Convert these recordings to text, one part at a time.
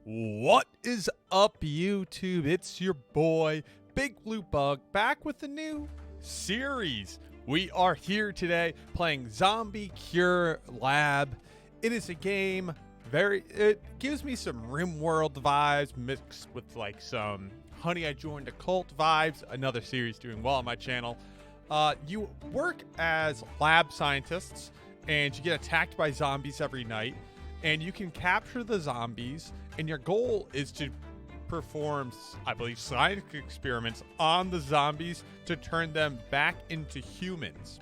What is up, YouTube? It's your boy, Big Blue Bug, back with a new series. We are here today playing Zombie Cure Lab. It is a game, it gives me some RimWorld vibes mixed with like some Honey, I Joined a Cult vibes, another series doing well on my channel. You work as lab scientists and you get attacked by zombies every night, and you can capture the zombies, and your goal is to perform, I believe, science experiments on the zombies to turn them back into humans.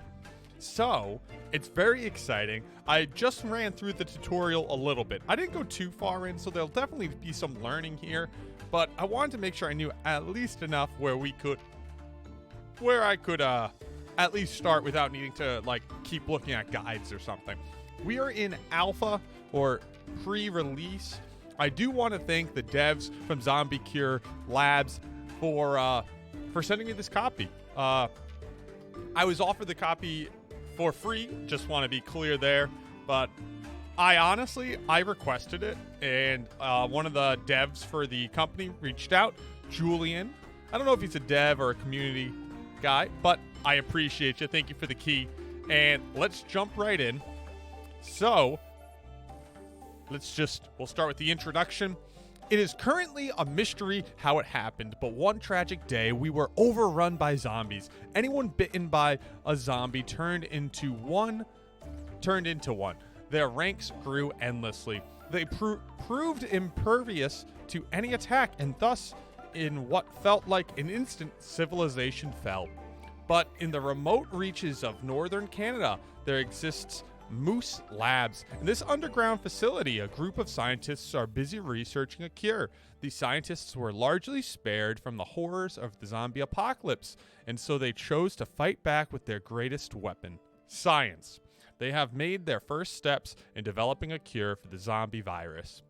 So, it's very exciting. I just ran through the tutorial a little bit. I didn't go too far in, so there'll definitely be some learning here, but I wanted to make sure I knew at least enough where I could at least start without needing to like keep looking at guides or something. We are in alpha or pre-release. I do want to thank the devs from Zombie Cure Labs for sending me this copy. I was offered the copy for free, just want to be clear there, but I requested it, and one of the devs for the company reached out, Julian. I don't know if he's a dev or a community guy, but I appreciate you. Thank you for the key. And let's jump right in. So, we'll start with the introduction. It is currently a mystery how it happened, but one tragic day we were overrun by zombies. Anyone bitten by a zombie turned into one. Their ranks grew endlessly. They proved impervious to any attack, and thus, in what felt like an instant, civilization fell. But in the remote reaches of northern Canada, there exists Moose Labs. In this underground facility, a group of scientists are busy researching a cure. These scientists were largely spared from the horrors of the zombie apocalypse, and so they chose to fight back with their greatest weapon, science. They have made their first steps in developing a cure for the zombie virus.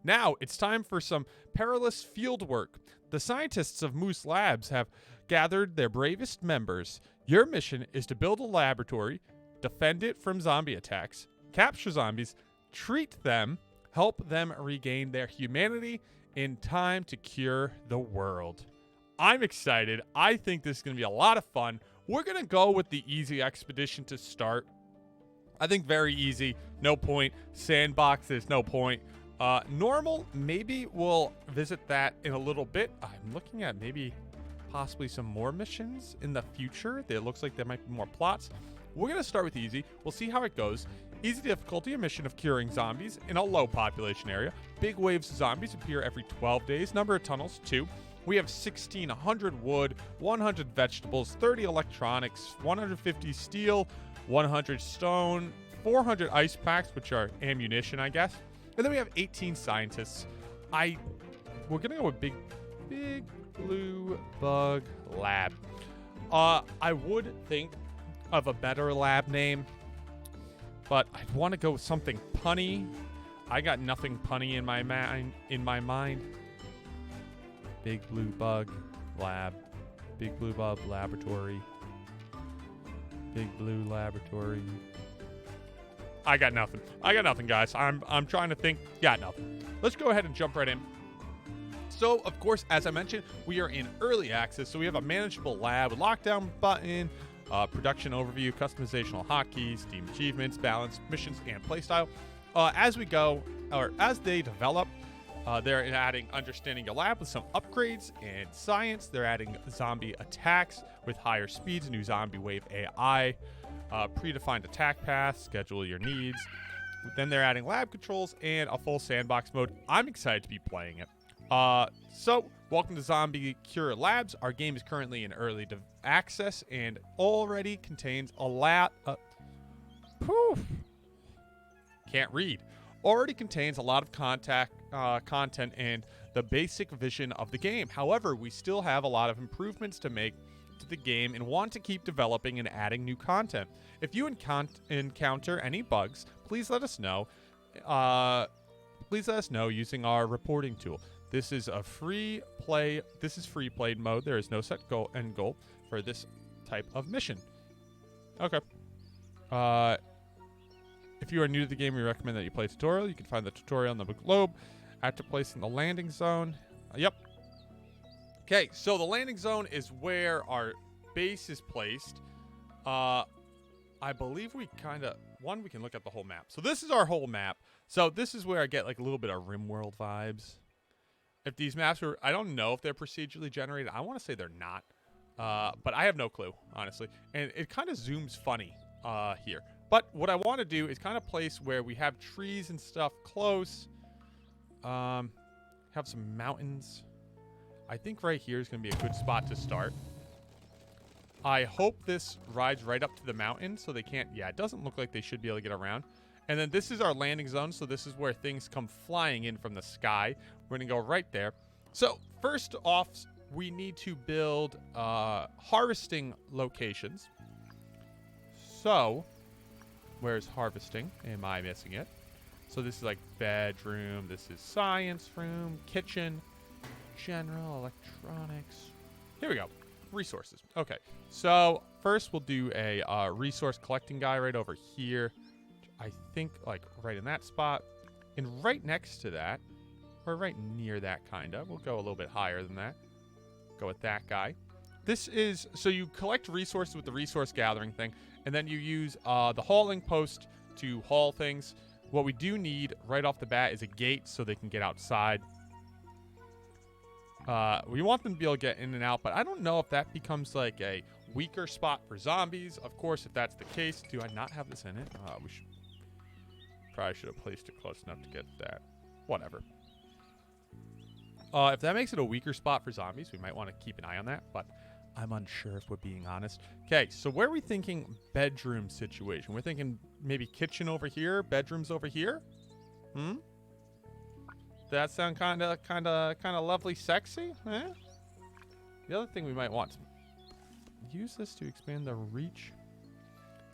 Now, it's time for some perilous field work. The scientists of Moose Labs have gathered their bravest members. Your mission is to build a laboratory, defend it from zombie attacks, capture zombies, treat them, help them regain their humanity in time to cure the world. I'm excited. I think this is going to be a lot of fun. We're going to go with the easy expedition to start. I think very easy, no point. Sandbox, there's no point. Normal, maybe we'll visit that in a little bit. I'm looking at maybe possibly some more missions in the future. It looks like there might be more plots. We're going to start with easy. We'll see how it goes. Easy difficulty, a mission of curing zombies in a low population area. Big waves of zombies appear every 12 days. Number of tunnels, 2. We have 1,600 wood, 100 vegetables, 30 electronics, 150 steel, 100 stone, 400 ice packs, which are ammunition, I guess. And then we have 18 scientists. We're going to go with Big Blue Bug Lab. I would think of a better lab name, but I want to go with something punny. I got nothing punny in my mind. Big Blue Bug Lab. Big Blue Bug Laboratory. Big Blue Laboratory. I got nothing, guys. I'm trying to think. Got nothing. Let's go ahead and jump right in. So, of course, as I mentioned, we are in early access, so we have a manageable lab with lockdown button, production overview, customizational hotkeys, team achievements, balance, missions, and playstyle. As we go, or as they develop, they're adding understanding your lab with some upgrades and science. They're adding zombie attacks with higher speeds, new zombie wave AI, predefined attack paths, schedule your needs. Then they're adding lab controls and a full sandbox mode. I'm excited to be playing it. So, welcome to Zombie Cure Labs. Our game is currently in early access and already contains a lot of... Can't read. Already contains a lot of content and the basic vision of the game. However, we still have a lot of improvements to make to the game and want to keep developing and adding new content. If you encounter any bugs, please let us know. Using our reporting tool. This is a free play. This is free played mode. There is no set end goal for this type of mission. Okay. If you are new to the game, we recommend that you play a tutorial. You can find the tutorial on the globe. After placing the landing zone. Yep. Okay, so the landing zone is where our base is placed. I believe we kind of... One, we can look at the whole map. So this is our whole map. So this is where I get like a little bit of RimWorld vibes. If these maps are... I don't know if they're procedurally generated. I want to say they're not. But I have no clue, honestly. And it kind of zooms funny here. But what I want to do is kind of place where we have trees and stuff close. Have some mountains. I think right here is going to be a good spot to start. I hope this rides right up to the mountain so they can't... Yeah, it doesn't look like they should be able to get around. And then this is our landing zone, so this is where things come flying in from the sky. We're going to go right there. So first off, we need to build harvesting locations. So, where's harvesting? Am I missing it? So this is like bedroom. This is science room, kitchen, general electronics. Here we go. Resources. Okay. So first we'll do a resource collecting guy right over here. I think like right in that spot. And right next to that, or right near that kind of. We'll go a little bit higher than that. Go with that guy. This is, so you collect resources with the resource gathering thing. And then you use the hauling post to haul things. What we do need right off the bat is a gate so they can get outside. We want them to be able to get in and out, but I don't know if that becomes like a weaker spot for zombies. Of course, if that's the case, do I not have this in it? We probably should have placed it close enough to get that. Whatever. If that makes it a weaker spot for zombies, we might want to keep an eye on that, but I'm unsure if we're being honest. Okay, so where are we thinking bedroom situation? We're thinking maybe kitchen over here, bedrooms over here? That sound kind of lovely, sexy? Eh? The other thing we might want to use this to expand the reach.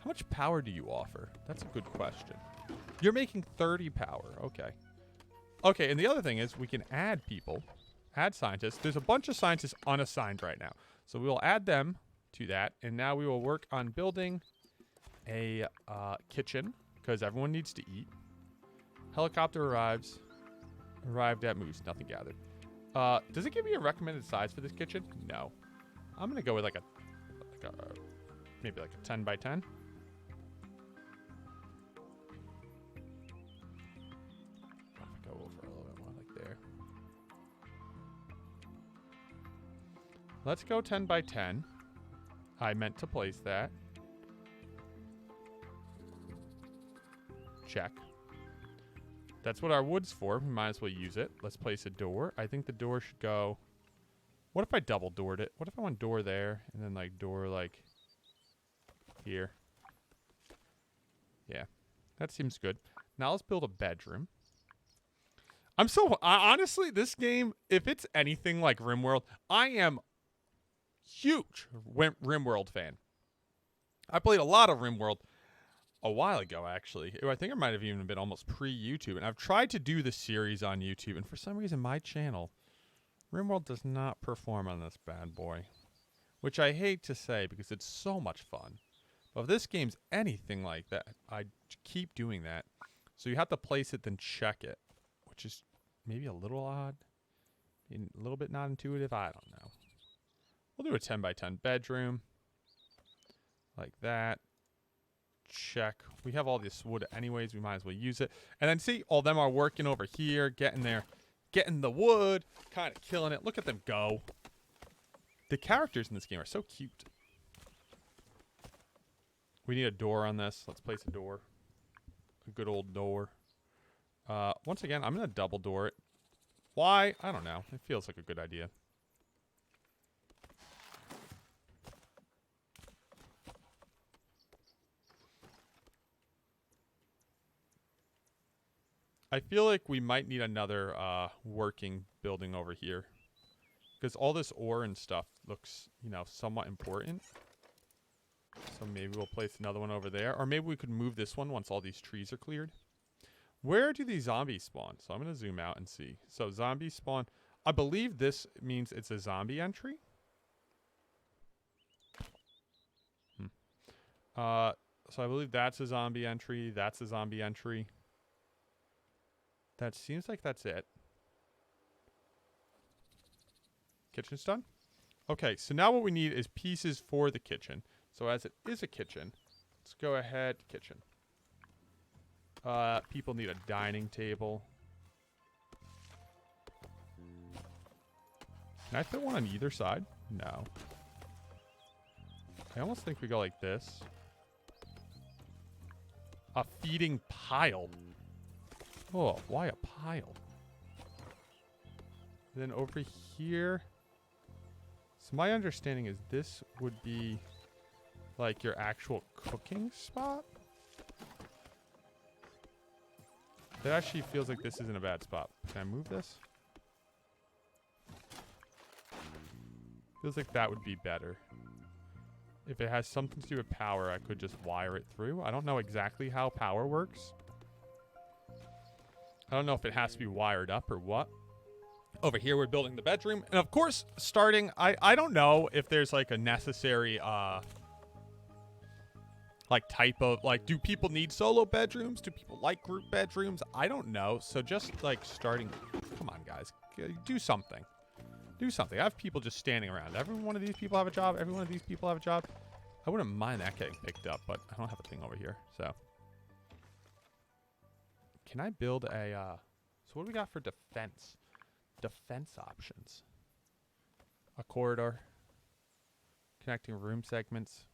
How much power do you offer? That's a good question. You're making 30 power. Okay. Okay, and the other thing is we can add people, add scientists. There's a bunch of scientists unassigned right now. So we will add them to that. And now we will work on building a kitchen because everyone needs to eat. Helicopter arrives. Arrived at Moose. Nothing gathered. Does it give me a recommended size for this kitchen? No. I'm going to go with like a maybe like a 10 by 10. Go over a little bit more like there. Let's go 10 by 10. I meant to place that. Check. That's what our wood's for. We might as well use it. Let's place a door. I think the door should go... What if I double doored it? What if I want door there and then like door like here? Yeah, that seems good. Now let's build a bedroom. Honestly, this game, if it's anything like RimWorld, I am huge RimWorld fan. I played a lot of RimWorld a while ago, actually. I think it might have even been almost pre-YouTube. And I've tried to do the series on YouTube. And for some reason, my channel, RimWorld, does not perform on this bad boy. Which I hate to say because it's so much fun. But if this game's anything like that, I keep doing that. So you have to place it, then check it. Which is maybe a little odd. A little bit not intuitive. I don't know. We'll do a 10 by 10 bedroom. Like that. Check. We have all this wood anyways. We might as well use it. And then see, all them are working over here, getting the wood, kind of killing it. Look at them go. The characters in this game are so cute. We need a door on this. Let's place a door. A good old door. Once again, I'm going to double door it. Why? I don't know. It feels like a good idea. I feel like we might need another working building over here. Because all this ore and stuff looks, you know, somewhat important. So maybe we'll place another one over there. Or maybe we could move this one once all these trees are cleared. Where do these zombies spawn? So I'm going to zoom out and see. So zombies spawn. I believe this means it's a zombie entry. So I believe that's a zombie entry. That's a zombie entry. That seems like that's it. Kitchen's done. Okay, so now what we need is pieces for the kitchen. So as it is a kitchen, let's go ahead, kitchen. People need a dining table. Can I fit one on either side? No. I almost think we go like this. A feeding pile. Oh, why a pile? Then over here. So my understanding is this would be like your actual cooking spot. It actually feels like this isn't a bad spot. Can I move this? Feels like that would be better. If it has something to do with power, I could just wire it through. I don't know exactly how power works. I don't know if it has to be wired up or what. Over here, we're building the bedroom. And of course, starting, I don't know if there's like a necessary, like type of, like, do people need solo bedrooms? Do people like group bedrooms? I don't know. So just like starting, come on guys, do something. Do something. I have people just standing around. Every one of these people have a job. Every one of these people have a job. I wouldn't mind that getting picked up, but I don't have a thing over here. So can I build a, so what do we got for defense? Defense options. A corridor. Connecting room segments.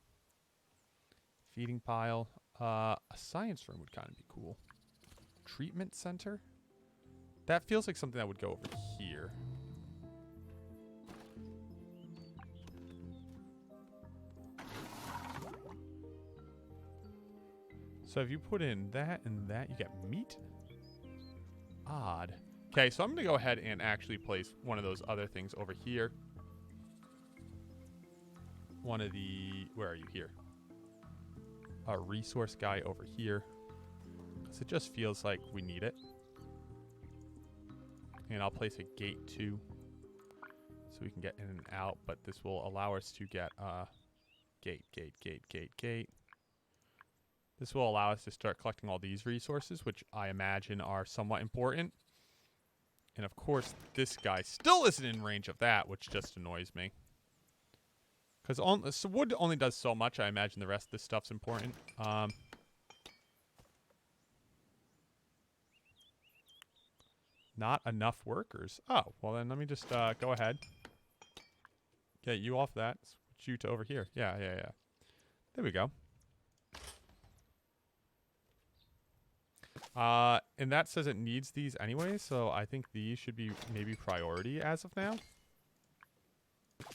Feeding pile. A science room would kind of be cool. Treatment center. That feels like something that would go over here. So if you put in that and that, you get meat? Odd. Okay, so I'm going to go ahead and actually place one of those other things over here. One of the... Where are you? Here. A resource guy over here. Because it just feels like we need it. And I'll place a gate too. So we can get in and out. But this will allow us to get... Gate. This will allow us to start collecting all these resources, which I imagine are somewhat important. And of course, this guy still isn't in range of that, which just annoys me. Because so wood only does so much. I imagine the rest of this stuff's important. Not enough workers. Oh, well then let me just go ahead. Get you off that. Switch you to over here. Yeah. There we go. And that says it needs these anyway, so I think these should be maybe priority as of now.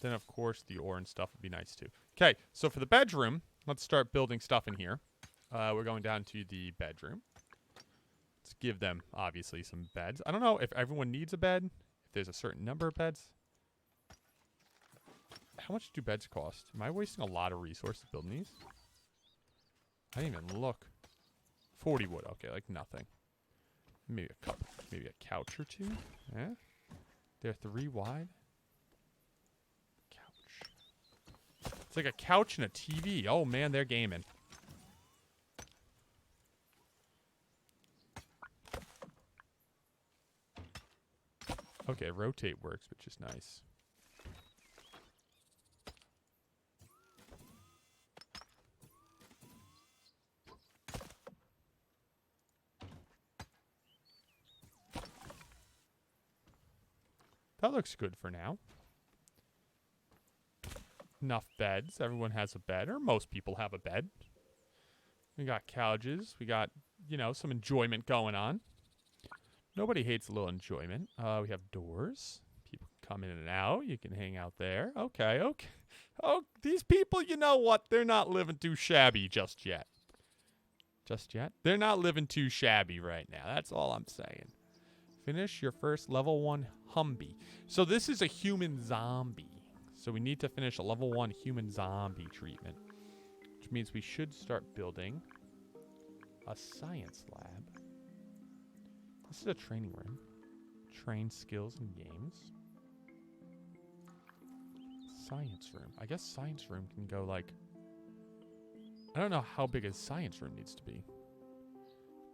Then, of course, the ore and stuff would be nice too. Okay, so for the bedroom, let's start building stuff in here. We're going down to the bedroom. Let's give them, obviously, some beds. I don't know if everyone needs a bed, if there's a certain number of beds. How much do beds cost? Am I wasting a lot of resources building these? I didn't even look. 40 wood. Okay, like nothing. Maybe a couple. Maybe a couch or two. Yeah. They're 3 wide. Couch. It's like a couch and a TV. Oh man, they're gaming. Okay, rotate works, which is nice. That looks good for now. Enough beds. Everyone has a bed, or most people have a bed. We got couches. We got, you know, some enjoyment going on. Nobody hates a little enjoyment. We have doors. People can come in and out. You can hang out there. Okay. Oh, these people, you know what? They're not living too shabby just yet. Just yet? They're not living too shabby right now. That's all I'm saying. Finish your first level 1 Humvee. So this is a human zombie. So we need to finish a level 1 human zombie treatment. Which means we should start building a science lab. This is a training room. Train skills and games. Science room. I guess science room can go like... I don't know how big a science room needs to be.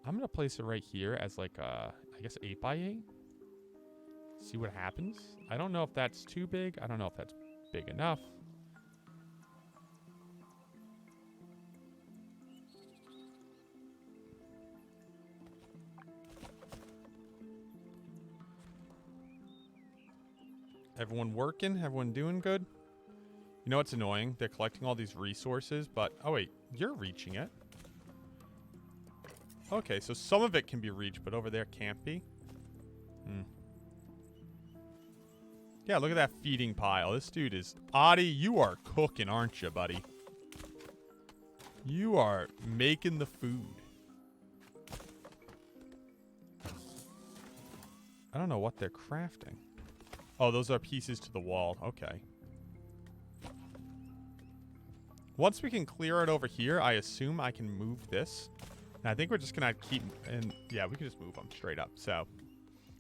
I'm going to place it right here as like a, I guess 8x8. See what happens. I don't know if that's too big. I don't know if that's big enough. Everyone working? Everyone doing good? You know what's annoying? They're collecting all these resources, but... Oh, wait. You're reaching it. Okay, so some of it can be reached, but over there can't be. Yeah, look at that feeding pile. This dude is... Adi, you are cooking, aren't you, buddy? You are making the food. I don't know what they're crafting. Oh, those are pieces to the wall. Okay. Once we can clear it over here, I assume I can move this. And I think we're just going to keep... And yeah, we can just move them straight up. So,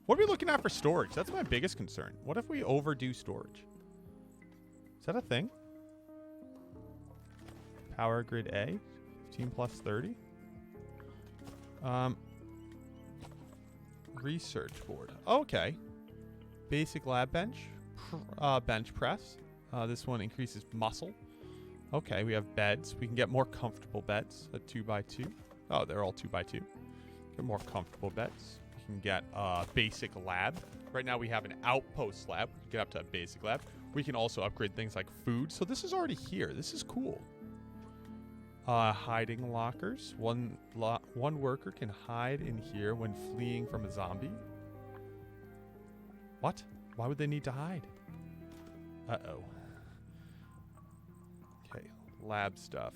what are we looking at for storage? That's my biggest concern. What if we overdo storage? Is that a thing? Power grid A. 15 plus 30. Research board. Okay. Basic lab bench. Bench press. This one increases muscle. Okay, we have beds. We can get more comfortable beds. A 2x2. Oh, they're all 2x2. Get more comfortable beds. We can get basic lab. Right now we have an outpost lab. We can get up to a basic lab. We can also upgrade things like food. So this is already here. This is cool. Hiding lockers. One worker can hide in here when fleeing from a zombie. What? Why would they need to hide? Uh-oh. Okay, lab stuff.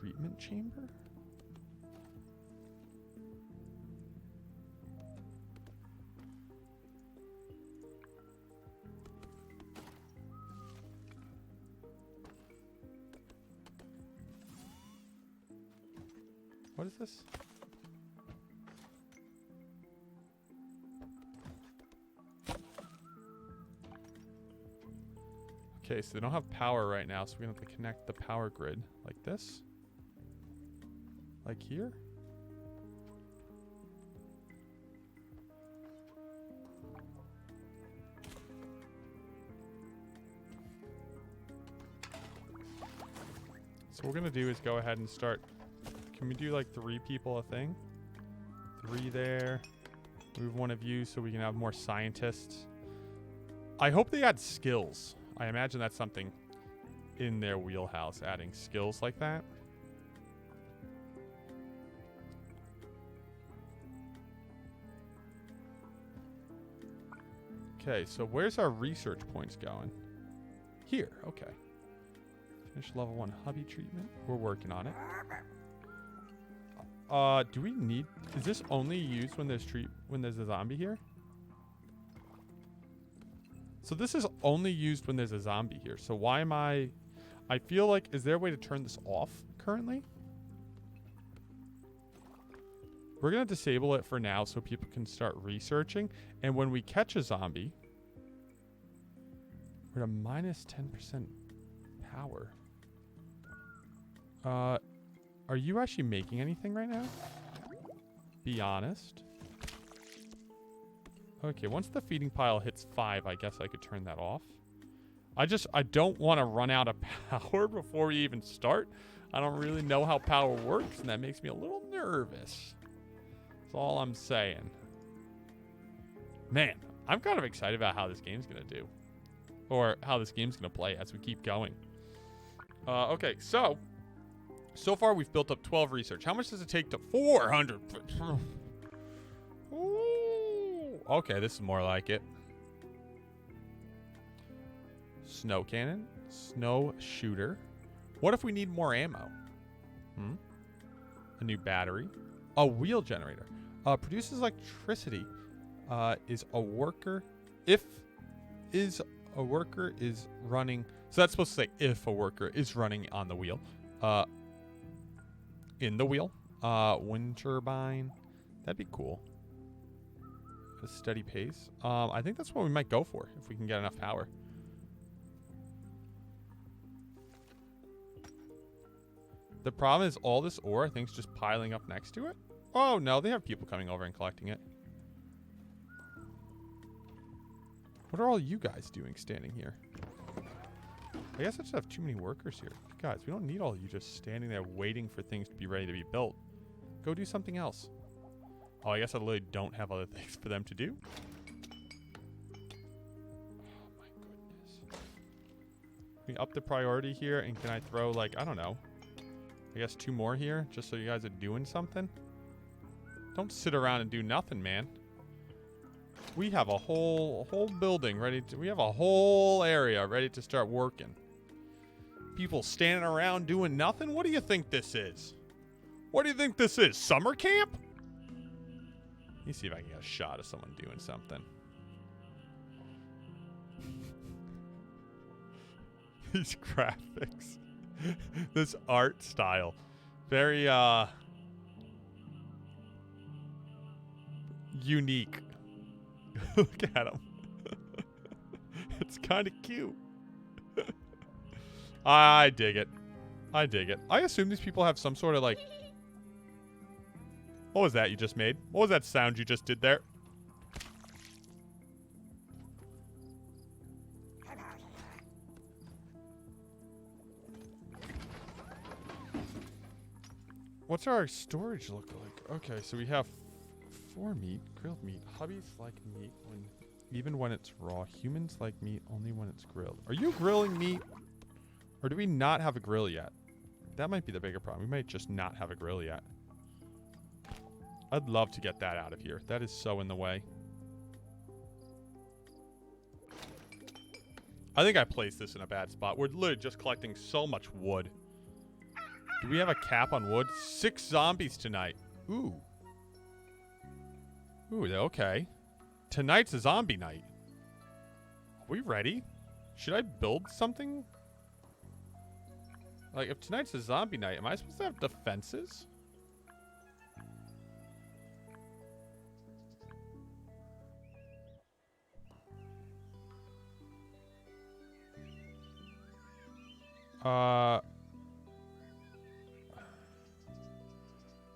Treatment chamber? What is this? Okay, so they don't have power right now, so we're gonna have to connect the power grid like this. Like here. So what we're gonna do is go ahead and start. Can we do like 3 people a thing? 3 there. Move one of you so we can have more scientists. I hope they add skills. I imagine that's something in their wheelhouse, adding skills like that. Okay, so where's our research points going? Here, okay. Finish level 1 hubby treatment. We're working on it. Do we need... Is this only used when there's a zombie here? So this is only used when there's a zombie here. So why am I feel like... Is there a way to turn this off currently? We're going to disable it for now so people can start researching. And when we catch a zombie... We're at a minus 10% power. Are you actually making anything right now? Be honest. Okay, once the feeding pile hits 5, I guess I could turn that off. I don't want to run out of power before we even start. I don't really know how power works, and that makes me a little nervous. That's all I'm saying. Man, I'm kind of excited about how this game's going to do. Or how this game's going to play as we keep going. Okay, so far we've built up 12 research. How much does it take to 400? Ooh, okay, this is more like it. Snow cannon. Snow shooter. What if we need more ammo? A new battery. A wheel generator. Produces electricity. Is a worker... Is a worker is running... So that's supposed to say if a worker is running on the wheel. In the wheel. Wind turbine. That'd be cool. A steady pace. I think that's what we might go for if we can get enough power. The problem is all this ore, I think, is just piling up next to it. Oh, no. They have people coming over and collecting it. What are all you guys doing standing here? I guess I just have too many workers here. Guys, we don't need all of you just standing there waiting for things to be ready to be built. Go do something else. Oh, I guess I literally don't have other things for them to do. Oh my goodness. Can we up the priority here, and can I throw, like, I don't know, I guess 2 more here, just so you guys are doing something? Don't sit around and do nothing, man. We have a whole building ready to, we have a whole area ready to start working. People standing around doing nothing? What do you think this is? What do you think this is? Summer camp? Let me see if I can get a shot of someone doing something. These graphics. This art style. Very, unique. Look at him. It's kind of cute. I dig it. I dig it. I assume these people have some sort of, like... What was that you just made? What was that sound you just did there? What's our storage look like? Okay, so we have 4 meat, grilled meat. Hubbies like meat even when it's raw. Humans like meat only when it's grilled. Are you grilling meat? Or do we not have a grill yet? That might be the bigger problem. We might just not have a grill yet. I'd love to get that out of here. That is so in the way. I think I placed this in a bad spot. We're literally just collecting so much wood. Do we have a cap on wood? 6 zombies tonight. Ooh. Ooh, okay. Tonight's a zombie night. Are we ready? Should I build something? Like, if tonight's a zombie night, am I supposed to have defenses?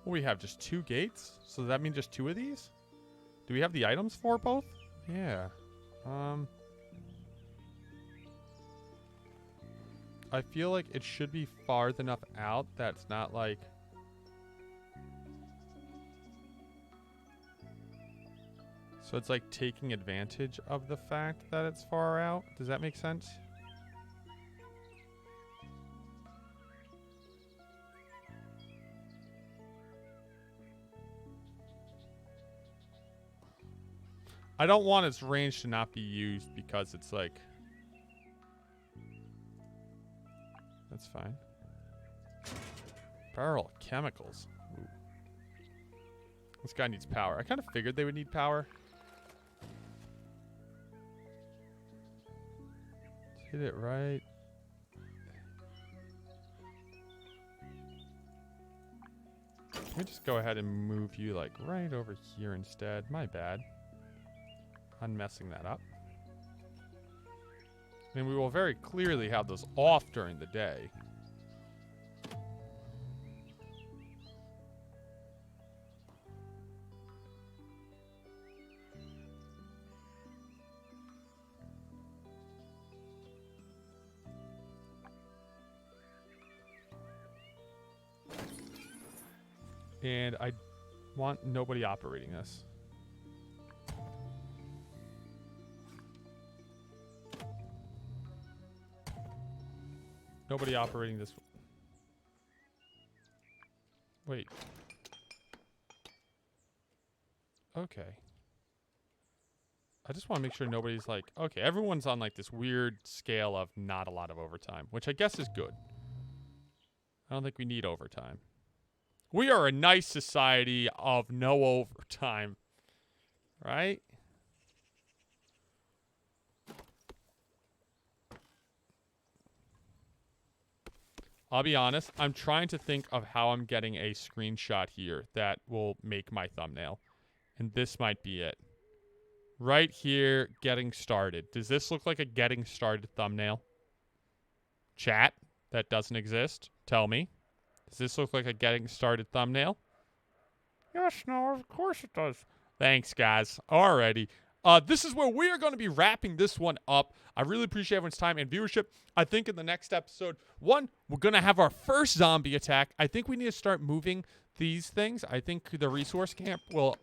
We have just 2 gates? So does that mean just 2 of these? Do we have the items for both? Yeah. I feel like it should be far enough out that's not like... So it's like taking advantage of the fact that it's far out. Does that make sense? I don't want its range to not be used because it's like... That's fine. Barrel of chemicals. Ooh. This guy needs power. I kind of figured they would need power. Let's hit it right. Let me just go ahead and move you like right over here instead. My bad. I'm messing that up. I mean, we will very clearly have those off during the day. And I want nobody operating this. Nobody operating this. Wait. Okay. I just want to make sure nobody's like... Okay, everyone's on like this weird scale of not a lot of overtime, which I guess is good. I don't think we need overtime. We are a nice society of no overtime. Right? I'll be honest, I'm trying to think of how I'm getting a screenshot here that will make my thumbnail. And this might be it. Right here, getting started. Does this look like a getting started thumbnail? Chat, that doesn't exist. Tell me. Does this look like a getting started thumbnail? Yes, no, of course it does. Thanks, guys. Alrighty. this is where we are going to be wrapping this one up. I really appreciate everyone's time and viewership. I think in the next episode, we're going to have our first zombie attack. I think we need to start moving these things. I think the resource camp will...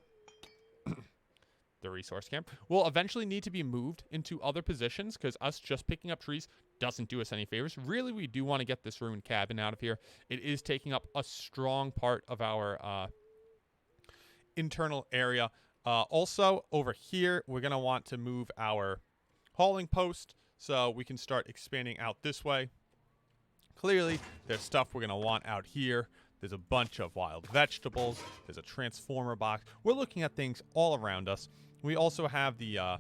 the resource camp will eventually need to be moved into other positions because us just picking up trees doesn't do us any favors. Really, we do want to get this ruined cabin out of here. It is taking up a strong part of our internal area. Also, over here, we're going to want to move our hauling post so we can start expanding out this way. Clearly, there's stuff we're going to want out here. There's a bunch of wild vegetables. There's a transformer box. We're looking at things all around us. We also have the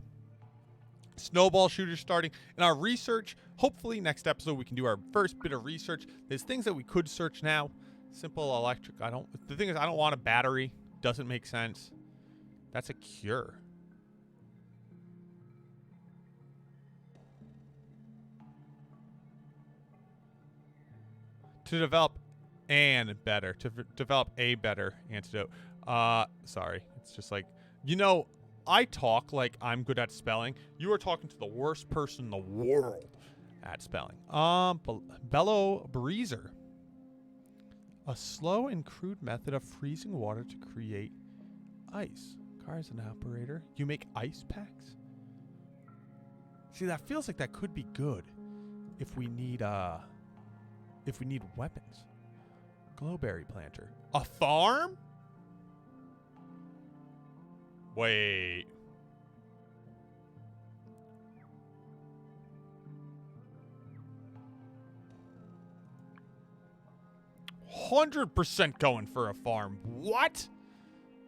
snowball shooter starting. In our research, hopefully next episode we can do our first bit of research. There's things that we could search now. Simple electric. The thing is, I don't want a battery. Doesn't make sense. That's a cure. To develop develop a better antidote. Sorry. It's just like, I talk like I'm good at spelling. You are talking to the worst person in the world at spelling. Bellow Breezer. A slow and crude method of freezing water to create ice. Car is an operator. You make ice packs? See, that feels like that could be good if we need weapons. Glowberry planter. A farm? Wait. %100% going for a farm. What?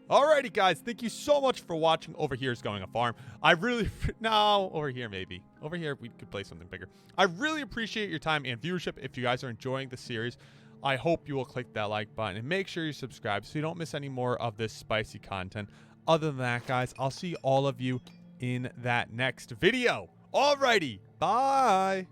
Alrighty, guys. Thank you so much for watching. Over here is going a farm. No, over here maybe. Over here we could play something bigger. I really appreciate your time and viewership. If you guys are enjoying the series, I hope you will click that like button and make sure you subscribe so you don't miss any more of this spicy content. Other than that, guys, I'll see all of you in that next video. Alrighty, bye.